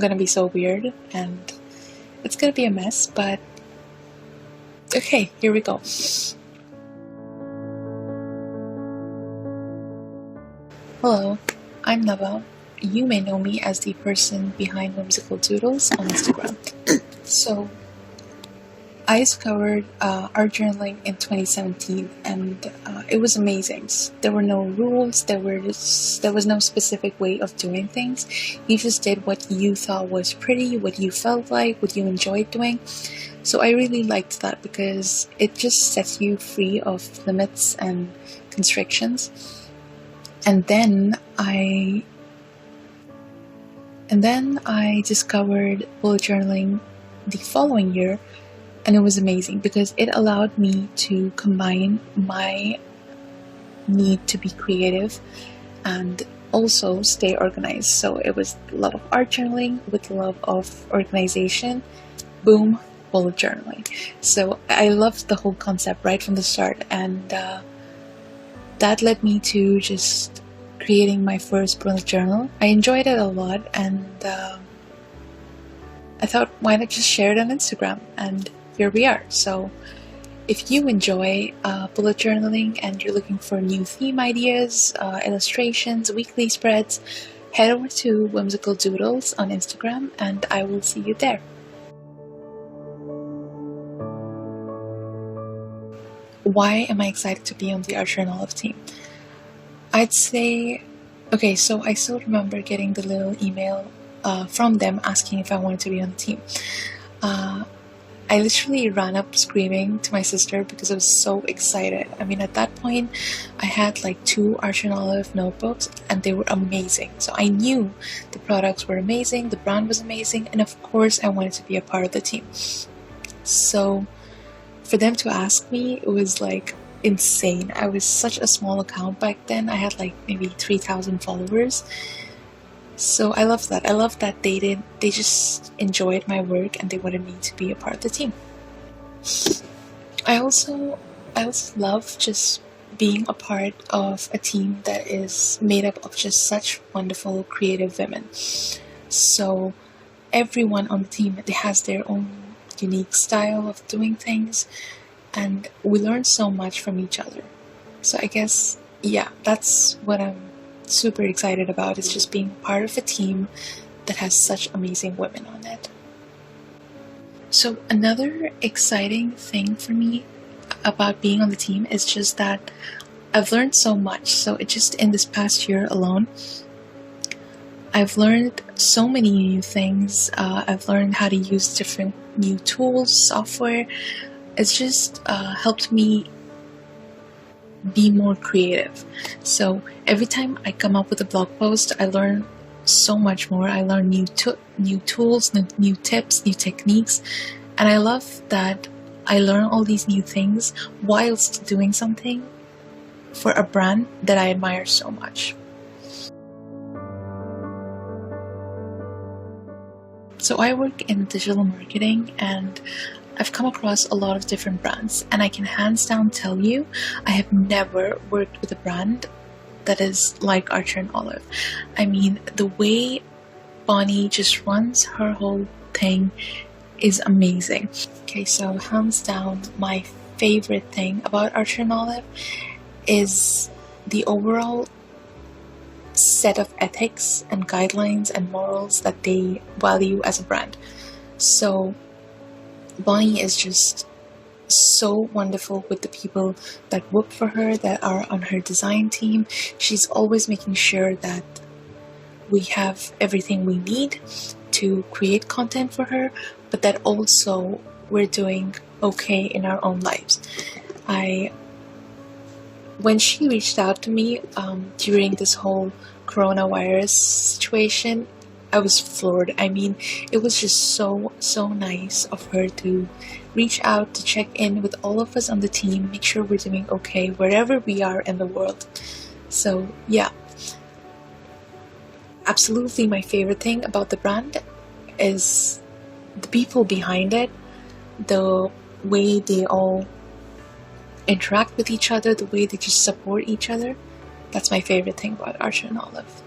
gonna be so weird and it's gonna be a mess, but okay, here we go. Hello, I'm Nabaa. You may know me as the person behind Whimsical Doodles on Instagram. So, I discovered art journaling in 2017 and it was amazing. There were no rules, there was no specific way of doing things. You just did what you thought was pretty, what you felt like, what you enjoyed doing. So I really liked that because it just sets you free of limits and constrictions. And then I discovered bullet journaling the following year, and it was amazing because it allowed me to combine my need to be creative and also stay organized. So it was a lot of art journaling with a lot of organization. Boom, bullet journaling. So I loved the whole concept right from the start, and that led me to just creating my first bullet journal. I enjoyed it a lot, and I thought, why not just share it on Instagram? And here we are. So if you enjoy bullet journaling and you're looking for new theme ideas, illustrations, weekly spreads, head over to Whimsical Doodles on Instagram and I will see you there. Why am I excited to be on the Art Journal team? I'd say, okay, so I still remember getting the little email from them asking if I wanted to be on the team. I literally ran up screaming to my sister because I was so excited. I mean, at that point, I had like 2 Art Journal notebooks and they were amazing. So I knew the products were amazing, the brand was amazing, and of course I wanted to be a part of the team. So for them to ask me, it was like insane. I was such a small account back then. I had like maybe 3,000 followers. So I love that. I love that they just enjoyed my work and they wanted me to be a part of the team. I also love just being a part of a team that is made up of just such wonderful creative women. So everyone on the team, they has their own unique style of doing things, and we learn so much from each other. So I guess, yeah, that's what I'm super excited about, is just being part of a team that has such amazing women on it. So another exciting thing for me about being on the team is just that I've learned so much. So it just in this past year alone, I've learned so many new things. I've learned how to use different new tools, software. It's just helped me be more creative. So every time I come up with a blog post, I learn so much more. I learn new tools, new tips, new techniques, and I love that I learn all these new things whilst doing something for a brand that I admire so much. So I work in digital marketing and I've come across a lot of different brands, and I can hands down tell you I have never worked with a brand that is like Archer and Olive. I mean, the way Bonnie just runs her whole thing is amazing. Okay, so hands down, my favorite thing about Archer and Olive is the overall set of ethics and guidelines and morals that they value as a brand. So Bonnie is just so wonderful with the people that work for her, that are on her design team. She's always making sure that we have everything we need to create content for her, but that also we're doing okay in our own lives. When she reached out to me during this whole coronavirus situation, I was floored. I mean, it was just so nice of her to reach out, to check in with all of us on the team, make sure we're doing okay wherever we are in the world. So yeah, absolutely my favorite thing about the brand is the people behind it, the way they all interact with each other, the way they just support each other. That's my favorite thing about Archer and Olive.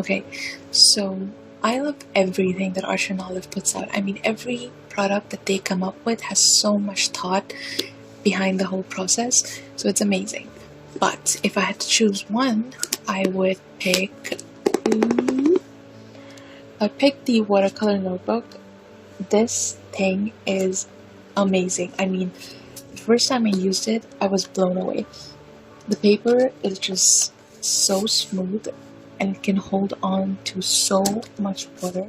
Okay, so I love everything that Archer and Olive puts out. I mean, every product that they come up with has so much thought behind the whole process, so it's amazing. But if I had to choose one, I would pick the watercolor notebook. This thing is amazing. I mean, the first time I used it, I was blown away. The paper is just so smooth and it can hold on to so much water.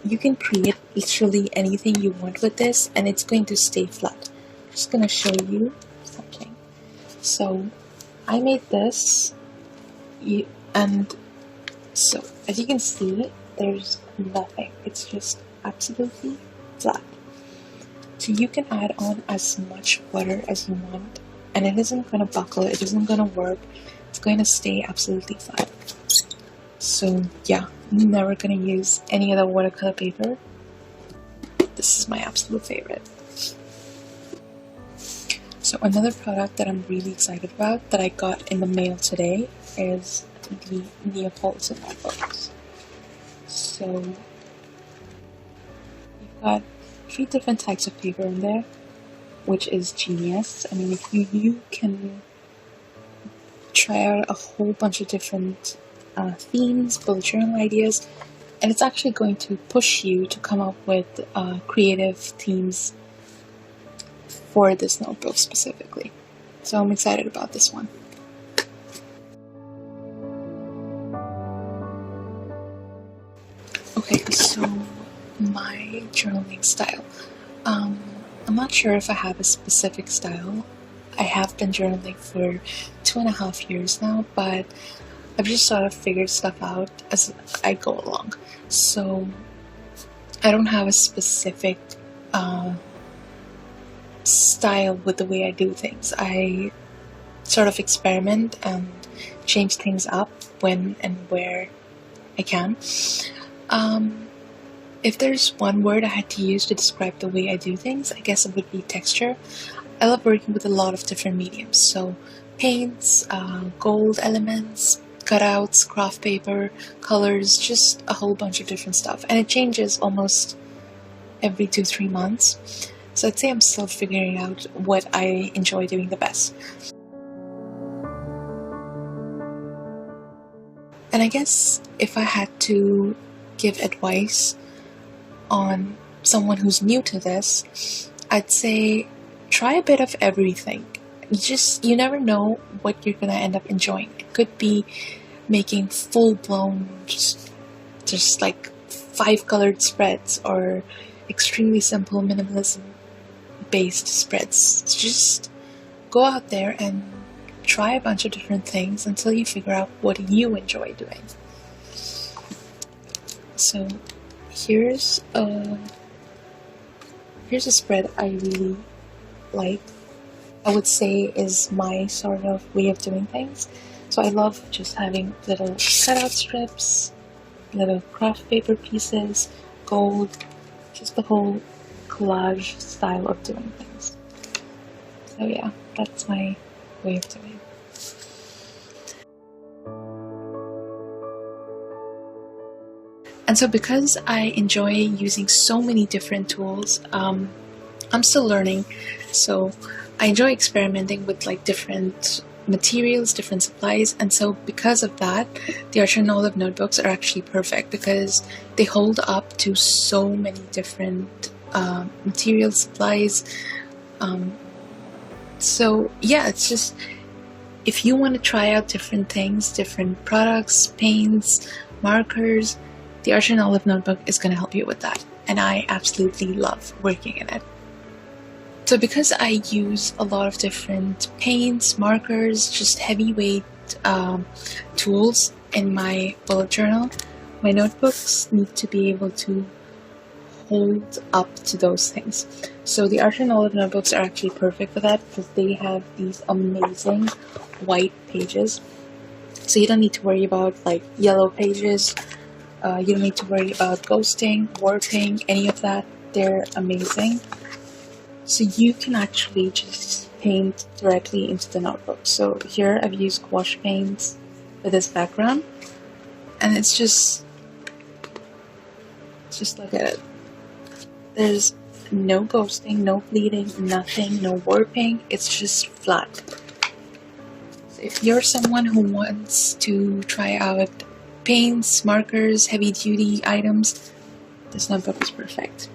You can create literally anything you want with this and it's going to stay flat. I'm just gonna show you something. So I made this, and so as you can see, there's nothing. It's just absolutely flat. So you can add on as much water as you want and it isn't going to buckle, it isn't going to warp, it's going to stay absolutely flat. So yeah, I'm never going to use any other watercolor paper. This is my absolute favorite. So another product that I'm really excited about that I got in the mail today is the Neapolitan notebooks. So you've got 3 different types of paper in there, which is genius. I mean, if you can try out a whole bunch of different themes, bullet journal ideas, and it's actually going to push you to come up with creative themes for this notebook specifically. So I'm excited about this one. Okay, so my journaling style. I'm not sure if I have a specific style. I have been journaling for 2.5 years now, but I've just sort of figured stuff out as I go along. So I don't have a specific style with the way I do things. I sort of experiment and change things up when and where I can. If there's one word I had to use to describe the way I do things, I guess it would be texture. I love working with a lot of different mediums, so paints, gold elements, cutouts, craft paper, colors, just a whole bunch of different stuff. And it changes almost every 2-3 months. So I'd say I'm still figuring out what I enjoy doing the best. And I guess if I had to give advice on someone who's new to this, I'd say try a bit of everything. You never know what you're gonna end up enjoying. It could be making full-blown just like 5 colored spreads, or extremely simple minimalism based spreads. Just go out there and try a bunch of different things until you figure out what you enjoy doing. So here's a spread I really like. I would say is my sort of way of doing things. So I love just having little cutout strips, little craft paper pieces, gold, just the whole collage style of doing things. So yeah, that's my way of doing. And so because I enjoy using so many different tools, I'm still learning. So I enjoy experimenting with like different materials, different supplies, and so because of that, the Archer and Olive notebooks are actually perfect because they hold up to so many different material supplies. So yeah, it's just, if you want to try out different things, different products, paints, markers, the Archer and Olive notebook is going to help you with that, and I absolutely love working in it. So because I use a lot of different paints, markers, just heavyweight tools in my bullet journal, my notebooks need to be able to hold up to those things. So the Archer and Olive notebooks are actually perfect for that because they have these amazing white pages. So you don't need to worry about like yellow pages. You don't need to worry about ghosting, warping, any of that. They're amazing. So you can actually just paint directly into the notebook. So here I've used gouache paints for this background. and it's just look at it. There's no ghosting, no bleeding, nothing, no warping. It's just flat. So if you're someone who wants to try out paints, markers, heavy duty items, this notebook is perfect.